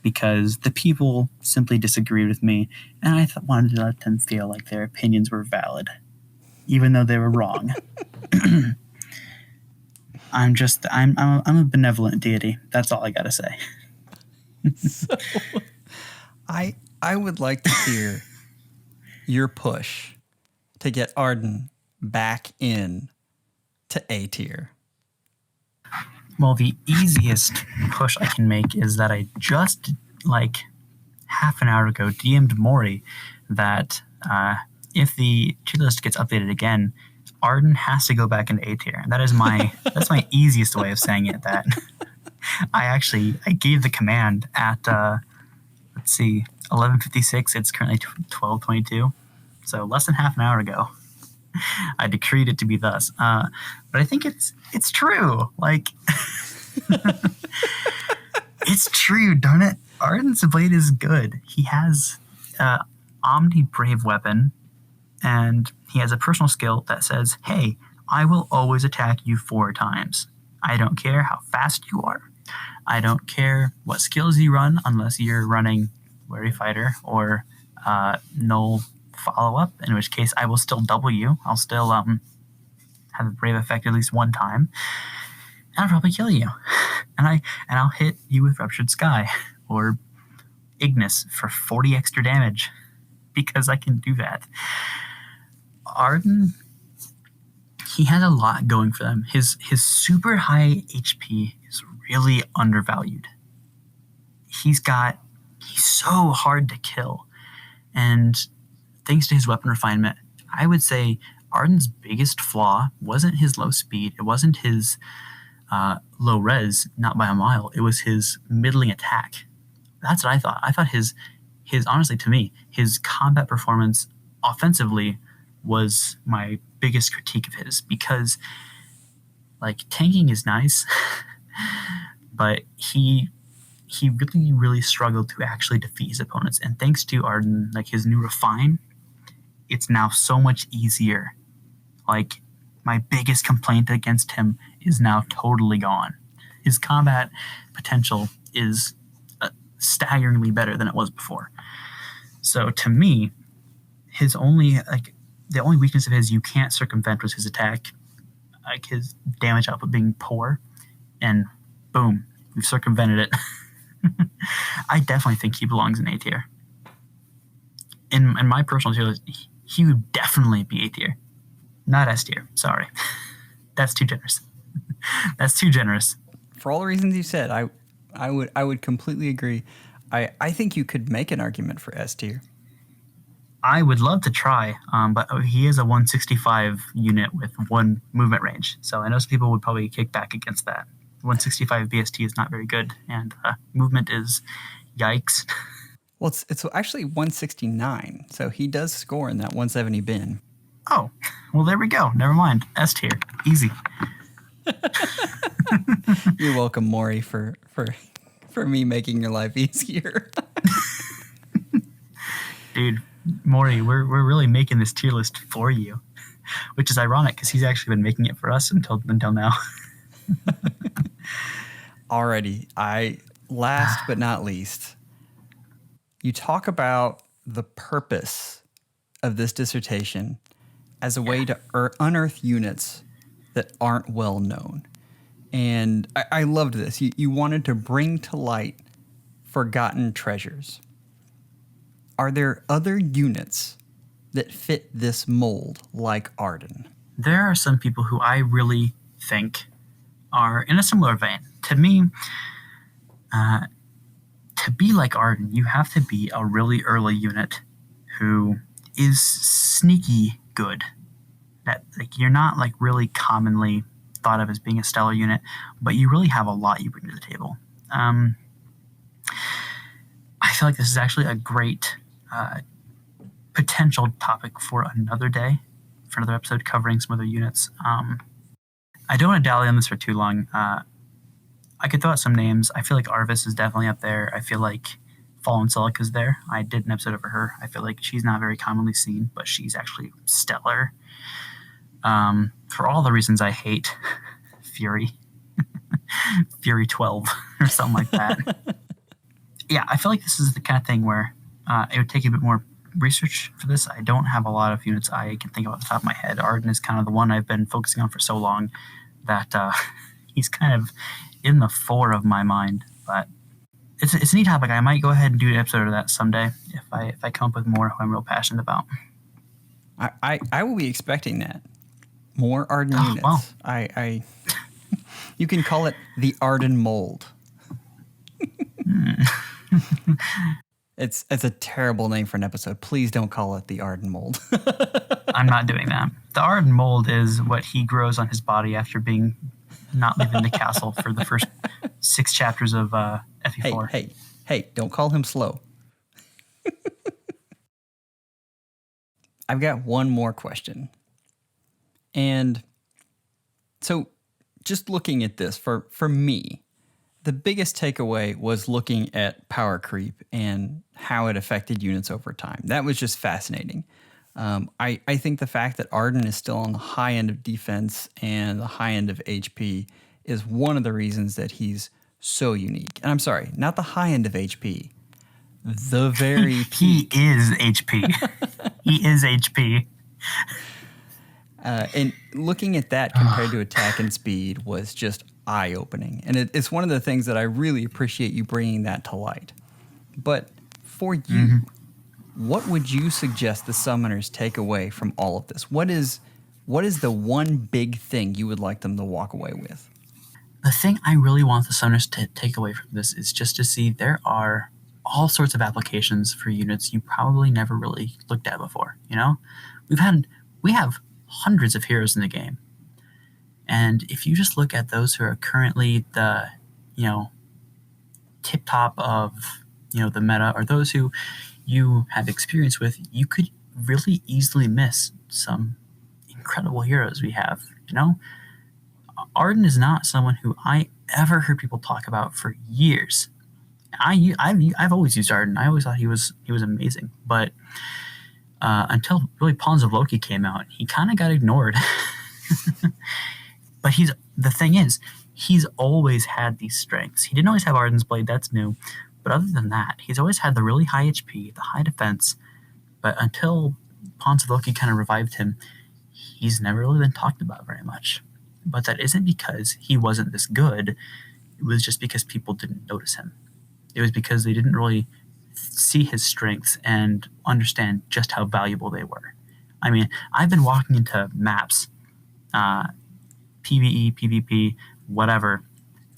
because the people simply disagreed with me, and I wanted to let them feel like their opinions were valid, even though they were wrong. I'm a benevolent deity. That's all I gotta say. So, I would like to hear your push to get Arden back in to A tier. Well, the easiest push I can make is that I just, like, half an hour ago DM'd Maury that if the tier list gets updated again, Arden has to go back into A tier. That is that's my easiest way of saying it. That I gave the command at 11:56. It's currently 12:22, so less than half an hour ago. I decreed it to be thus. But I think it's true. Like, it's true, darn it. Arden's Blade is good. He has Omni Brave weapon, and he has a personal skill that says, hey, I will always attack you 4 times. I don't care how fast you are. I don't care what skills you run unless you're running Wary Fighter or Null Follow-Up, in which case I will still double you. I'll still have a Brave effect at least 1 time. And I'll probably kill you. And I'll hit you with Ruptured Sky or Ignis for 40 extra damage because I can do that. Arden, he has a lot going for them. His super high HP is really undervalued. He's so hard to kill. And thanks to his weapon refinement, I would say Arden's biggest flaw wasn't his low speed. It wasn't his low res, not by a mile. It was his middling attack. That's what I thought. I thought his honestly, to me, his combat performance offensively was my biggest critique of his, because like tanking is nice, but he really struggled to actually defeat his opponents. And thanks to Arden, like his new refine, it's now so much easier. Like, my biggest complaint against him is now totally gone. His combat potential is staggeringly better than it was before. So to me, the only weakness of his you can't circumvent was his attack, like his damage output being poor, and boom, we've circumvented it. I definitely think he belongs in A tier. In my personal tier list, he would definitely be A tier, not S tier. Sorry, that's too generous. That's too generous. For all the reasons you said, I would completely agree. I think you could make an argument for S tier. I would love to try, but he is a 165 unit with 1 movement range. So I know some people would probably kick back against that. 165 BST is not very good, and movement is yikes. Well, it's actually 169, so he does score in that 170 bin. Oh, well, there we go. Never mind. S tier. Easy. You're welcome, Maury, for me making your life easier. Dude, Maury, we're really making this tier list for you, which is ironic because he's actually been making it for us until now. Alrighty, last but not least, you talk about the purpose of this dissertation as a way to unearth units that aren't well known. And I loved this. You wanted to bring to light forgotten treasures. Are there other units that fit this mold like Arden? There are some people who I really think are in a similar vein. To me, to be like Arden, you have to be a really early unit who is sneaky good. That you're not really commonly thought of as being a stellar unit, but you really have a lot you bring to the table. I feel like this is actually a great potential topic for another day, for another episode covering some other units. I don't want to dally on this for too long. I could throw out some names. I feel like Arvis is definitely up there. I feel like Fallen Celica's there. I did an episode over her. I feel like she's not very commonly seen, but she's actually stellar. For all the reasons I hate Fury. Fury 12 or something like that. Yeah, I feel like this is the kind of thing where it would take a bit more research for this. I don't have a lot of units I can think of off the top of my head. Arden is kind of the one I've been focusing on for so long that he's kind of in the fore of my mind. But it's a neat topic. I might go ahead and do an episode of that someday if I come up with more who I'm real passionate about. I will be expecting that. More Arden units. Wow. You can call it the Arden mold. It's a terrible name for an episode. Please don't call it the Arden mold. I'm not doing that. The Arden mold is what he grows on his body after being not leaving the castle for the first 6 chapters of FE4. Hey, don't call him slow. I've got one more question. And so just looking at this, for me, the biggest takeaway was looking at power creep and how it affected units over time. That was just fascinating. I think the fact that Arden is still on the high end of defense and the high end of HP is one of the reasons that he's so unique. And I'm sorry, not the high end of HP. The very peak. He is HP. He is HP. And looking at that compared to attack and speed was just eye-opening. And it's one of the things that I really appreciate you bringing that to light. But for you, what would you suggest the summoners take away from all of this? What is the one big thing you would like them to walk away with? The thing I really want the summoners to take away from this is just to see there are all sorts of applications for units you probably never really looked at before. You know, we have hundreds of heroes in the game. And if you just look at those who are currently the, tip top of, the meta, or those who you have experience with, you could really easily miss some incredible heroes we have. Arden is not someone who I ever heard people talk about for years. I've always used Arden. I always thought he was amazing, but until really Pawns of Loki came out. He kind of got ignored. But the thing is, he's always had these strengths. He didn't always have Arden's Blade, that's new. But other than that, he's always had the really high HP, the high defense. But until Pawns of Loki kind of revived him, he's never really been talked about very much. But that isn't because he wasn't this good. It was just because people didn't notice him. It was because they didn't really see his strengths and understand just how valuable they were. I mean, I've been walking into maps, PvE, PvP, whatever.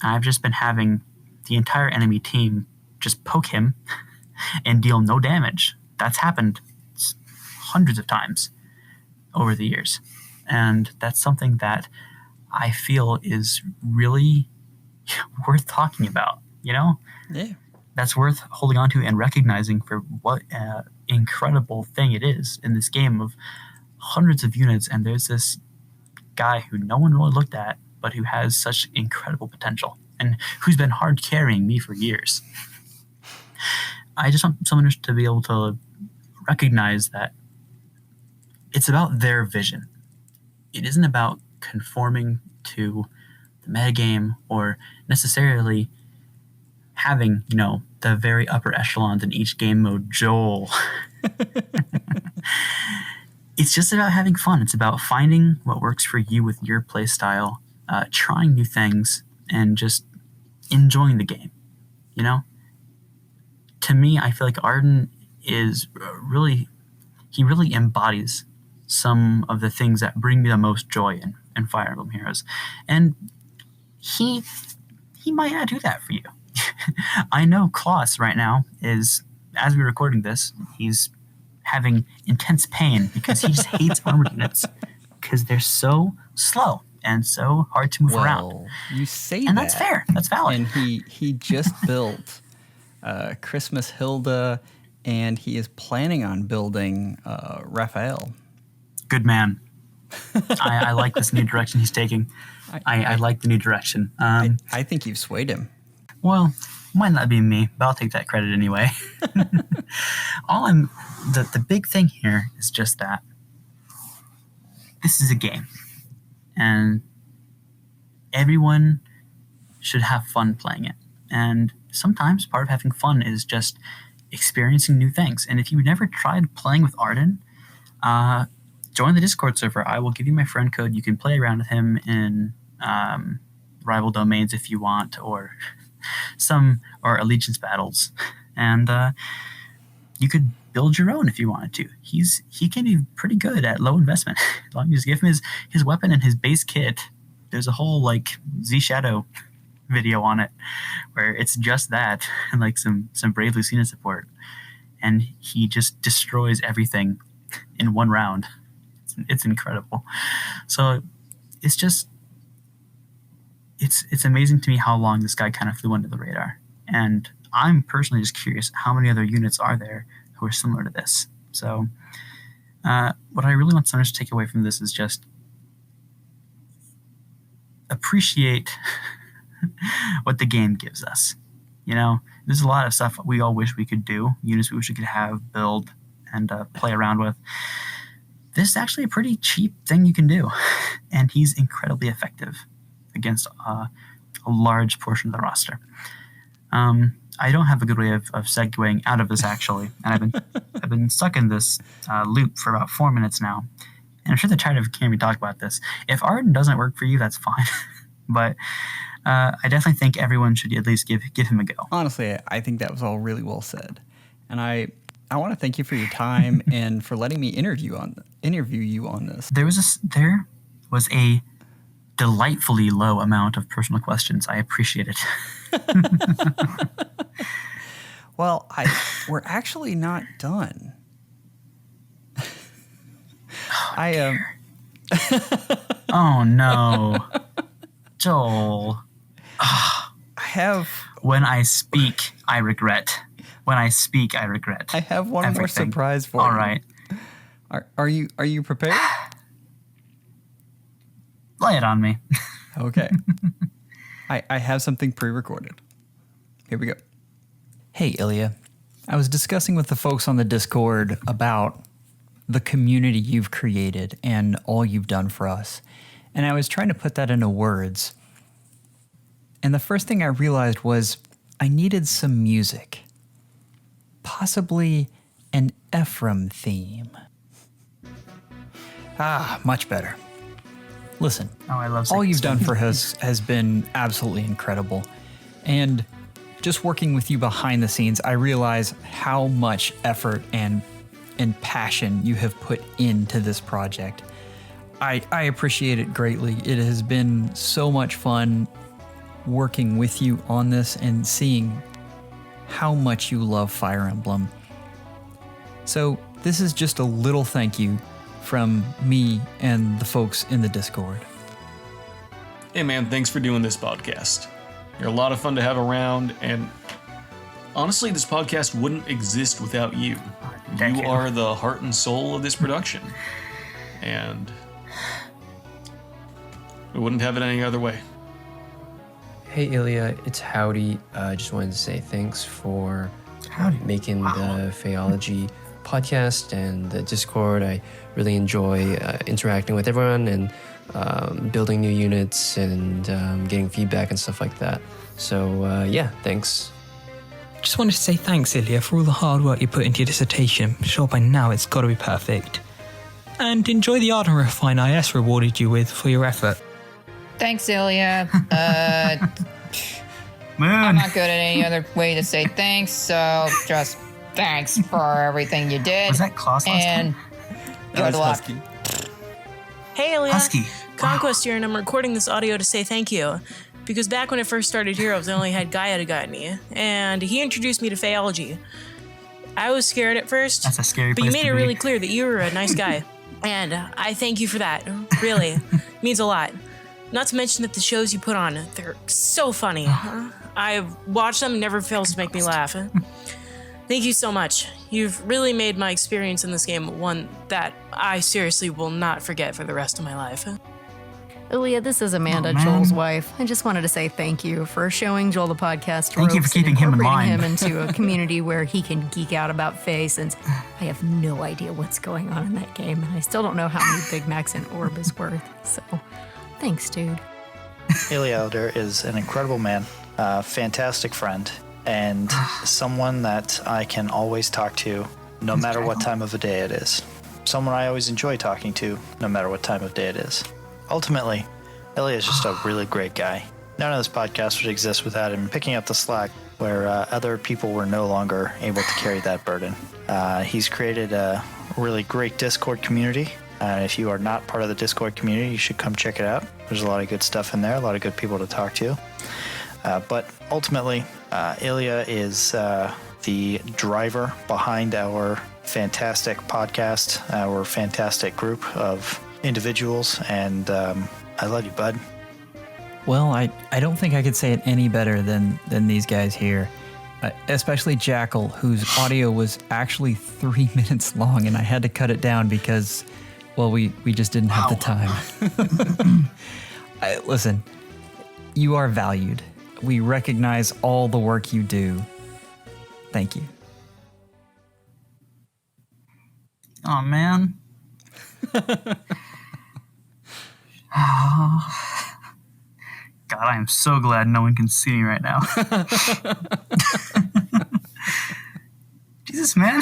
I've just been having the entire enemy team just poke him and deal no damage. That's happened hundreds of times over the years. And that's something that I feel is really worth talking about, you know? Yeah. That's worth holding on to and recognizing for what an incredible thing it is in this game of hundreds of units. And there's this guy who no one really looked at, but who has such incredible potential and who's been hard carrying me for years. I just want someone to be able to recognize that it's about their vision. It isn't about conforming to the metagame or necessarily having, the very upper echelons in each game mode. Joel. It's just about having fun. It's about finding what works for you with your play style, trying new things, and just enjoying the game, To me, I feel like Arden is he really embodies some of the things that bring me the most joy in Fire Emblem Heroes. And he might not do that for you. I know Klaus right now is, as we're recording this, he's having intense pain because he just hates armored units because they're so slow and so hard to move around. You say and that. That's fair. That's valid. And he just built Christmas Hilda, and he is planning on building Raphael. Good man. I like this new direction he's taking. I like the new direction. I think you've swayed him. Well, might not be me, but I'll take that credit anyway. The big thing here is just that this is a game, and everyone should have fun playing it. And sometimes part of having fun is just experiencing new things. And if you've never tried playing with Arden, join the Discord server. I will give you my friend code. You can play around with him in rival domains if you want, or allegiance battles, and you could build your own if you wanted to. He can be pretty good at low investment. As long as you just give him his weapon and his base kit. There's a whole Z Shadow video on it where it's just that and some Brave Lucina support, and he just destroys everything in one round. It's incredible. So it's just it's amazing to me how long this guy kind of flew under the radar. And I'm personally just curious how many other units are there who are similar to this. So what I really want listeners to take away from this is just appreciate what the game gives us. There's a lot of stuff we all wish we could do, units we wish we could have, build, and play around with. This is actually a pretty cheap thing you can do, and he's incredibly effective against a large portion of the roster. I don't have a good way of segueing out of this, actually, and I've been stuck in this loop for about 4 minutes now, and I'm sure they're tired of hearing me talk about this. If Arden doesn't work for you, that's fine, but I definitely think everyone should at least give him a go. Honestly, I think that was all really well said, and I want to thank you for your time and for letting me interview you on this. There was a delightfully low amount of personal questions. I appreciate it. Well, we're actually not done. Oh no, Joel. When I speak, I regret. When I speak, I regret. I have one everything. more surprise for you. All right. Are you prepared? Lay it on me. Okay. I have something pre-recorded. Here we go. Hey, Ilya. I was discussing with the folks on the Discord about the community you've created and all you've done for us. And I was trying to put that into words. And the first thing I realized was I needed some music. Possibly an Ephraim theme. Ah, much better. Listen, I love all you've done for us has been absolutely incredible. And just working with you behind the scenes, I realize how much effort and passion you have put into this project. I appreciate it greatly. It has been so much fun working with you on this and seeing how much you love Fire Emblem. So this is just a little thank you from me and the folks in the Discord. Hey man, thanks for doing this podcast. You're a lot of fun to have around, and honestly, this podcast wouldn't exist without you. You are the heart and soul of this production, and we wouldn't have it any other way. Hey Ilya, it's Howdy. I just wanted to say thanks for making the FEHology podcast and the Discord. I really enjoy interacting with everyone and building new units and getting feedback and stuff like that. So yeah, thanks. Just wanted to say thanks, Ilya, for all the hard work you put into your dissertation. Sure, by now it's got to be perfect. And enjoy the Arden refine IS rewarded you with for your effort. Thanks, Ilya. Moon. I'm not good at any other way to say thanks, so just thanks for everything you did. Was that Klaus last and time? good luck. Hey, Ilya. Husky. Conquest here, and I'm recording this audio to say thank you. Because back when I first started Heroes, I only had Gaia to guide me, and he introduced me to FEHology. I was scared at first, That's a scary but place you made to it be. really clear that you were a nice guy. And I thank you for that. Really. Means a lot. Not to mention that the shows you put on, they're so funny. I've watched them, never fails to make me laugh. Thank you so much. You've really made my experience in this game one that I seriously will not forget for the rest of my life. Ilya, this is Amanda, Oh, man. Joel's wife. I just wanted to say thank you for showing Joel the podcast Thank you for ropes keeping him in incorporating line. him into a community where he can geek out about Fae, since I have no idea what's going on in that game, and I still don't know how many Big Macs an orb is worth. So, thanks, dude. Ilya Elder is an incredible man, a fantastic friend, and someone that I can always talk to no matter what time of the day it is. Someone I always enjoy talking to no matter what time of day it is. Ultimately, Ilya is just a really great guy. None of this podcast would exist without him picking up the slack where other people were no longer able to carry that burden. He's created a really great Discord community. If you are not part of the Discord community, you should come check it out. There's a lot of good stuff in there, a lot of good people to talk to. But ultimately, Ilya is the driver behind our fantastic podcast, our fantastic group of individuals, and I love you, bud. Well, I don't think I could say it any better than these guys here. Especially Jackal, whose audio was actually 3 minutes long, and I had to cut it down because, well, we just didn't have the time. Listen, you are valued. We recognize all the work you do. Thank you. Oh, man. God, I am so glad no one can see me right now. Jesus, man.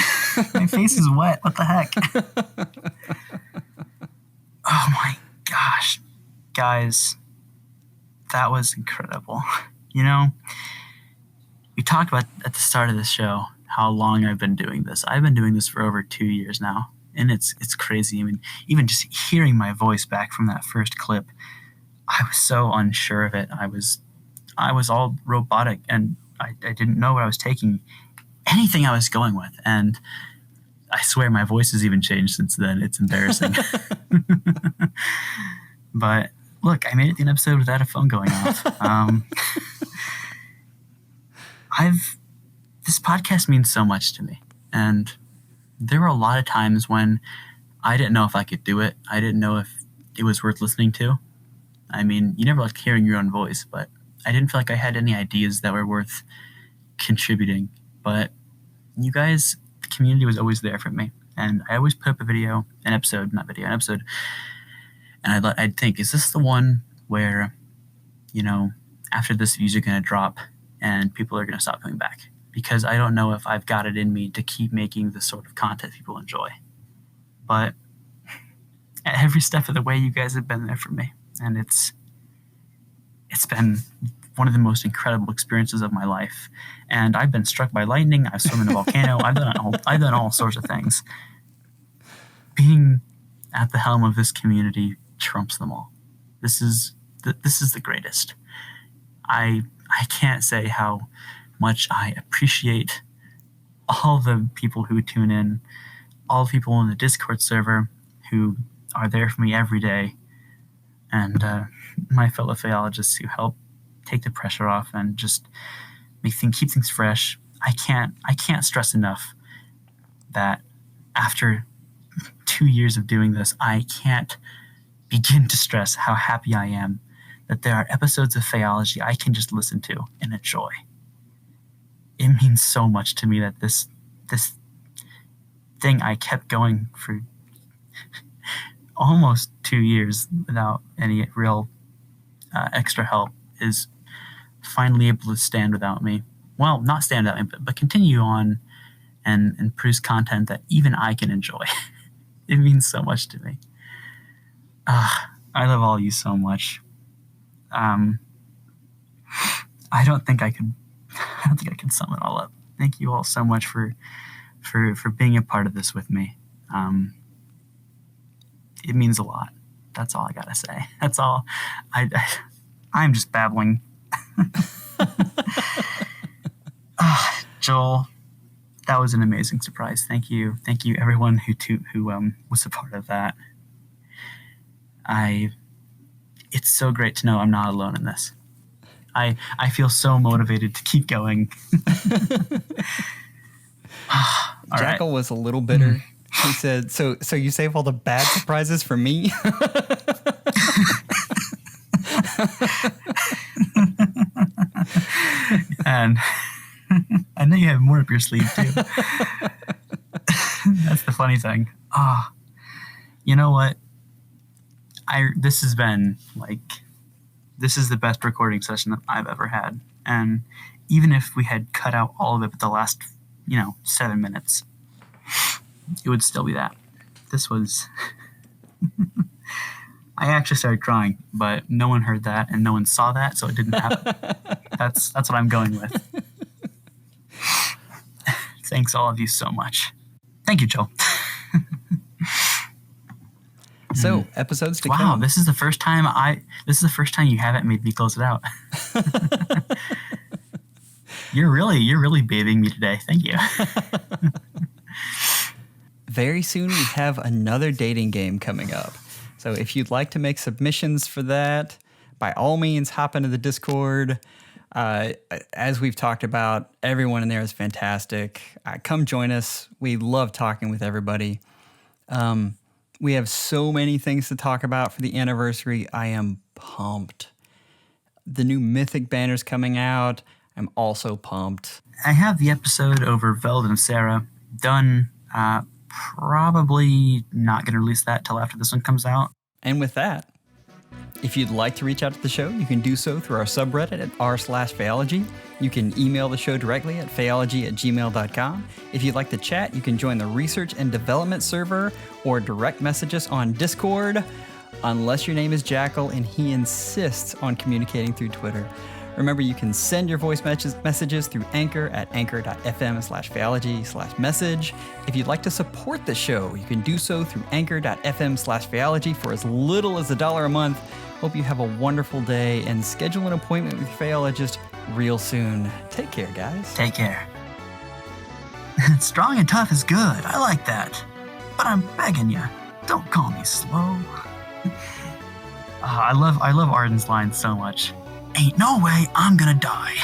My face is wet. What the heck? Oh, my gosh. Guys, that was incredible. You know, we talked about at the start of the show how long I've been doing this. I've been doing this for over 2 years now, and it's crazy. I mean, even just hearing my voice back from that first clip, I was so unsure of it. I was all robotic, and I didn't know what I was taking, anything I was going with. And I swear my voice has even changed since then. It's embarrassing. But look, I made it to an episode without a phone going off. This podcast means so much to me. And there were a lot of times when I didn't know if I could do it. I didn't know if it was worth listening to. I mean, you never like hearing your own voice, but I didn't feel like I had any ideas that were worth contributing. But you guys, the community was always there for me. And I always put up an episode, and I'd think, is this the one where, after this views are going to drop and people are going to stop coming back? Because I don't know if I've got it in me to keep making the sort of content people enjoy. But at every step of the way, you guys have been there for me. And it's been one of the most incredible experiences of my life. And I've been struck by lightning. I've swum in a volcano. I've done all sorts of things. Being at the helm of this community trumps them all. This is the greatest. I can't say how much I appreciate all the people who tune in, all the people in the Discord server who are there for me every day, and my fellow FEHologists who help take the pressure off and just keep things fresh. I can't stress enough that after 2 years of doing this, I can't begin to stress how happy I am that there are episodes of FEHology I can just listen to and enjoy. It means so much to me that this thing I kept going for almost 2 years without any real extra help is finally able to stand without me. Well, not stand without me, but continue on and produce content that even I can enjoy. It means so much to me. I love all of you so much. I don't think I could sum it all up. Thank you all so much for being a part of this with me. It means a lot. That's all I gotta say. That's all. I'm just babbling. Joel, that was an amazing surprise. Thank you everyone who was a part of that. It's so great to know I'm not alone in this. I feel so motivated to keep going. Jackal was a little bitter. He said, so you save all the bad surprises for me? And I know you have more up your sleeve too. That's the funny thing. You know what? This is the best recording session that I've ever had. And even if we had cut out all of it but the last, 7 minutes, it would still be that. This was... I actually started crying, but no one heard that and no one saw that, so it didn't happen. That's what I'm going with. Thanks all of you so much. Thank you, Joel. So, episodes to come. Wow, this is the first time you haven't made me close it out. You're really babying me today. Thank you. Very soon we have another dating game coming up. So if you'd like to make submissions for that, by all means, hop into the Discord. As we've talked about, everyone in there is fantastic. Come join us. We love talking with everybody. We have so many things to talk about for the anniversary. I am pumped. The new Mythic banner's coming out. I'm also pumped. I have the episode over Veld and Sarah done. Probably not going to release that till after this one comes out. And with that, if you'd like to reach out to the show, you can do so through our subreddit at r/FEHology. You can email the show directly at fehology@gmail.com. If you'd like to chat, you can join the research and development server or direct message us on Discord, unless your name is Jackal and he insists on communicating through Twitter. Remember, you can send your voice messages through Anchor at anchor.fm/FEHology/message. If you'd like to support the show, you can do so through anchor.fm/FEHology for as little as $1 a month. Hope you have a wonderful day and schedule an appointment with your FEHologist real soon. Take care, guys. Take care. Strong and tough is good. I like that. But I'm begging you, don't call me slow. I love Arden's line so much. Ain't no way I'm gonna die.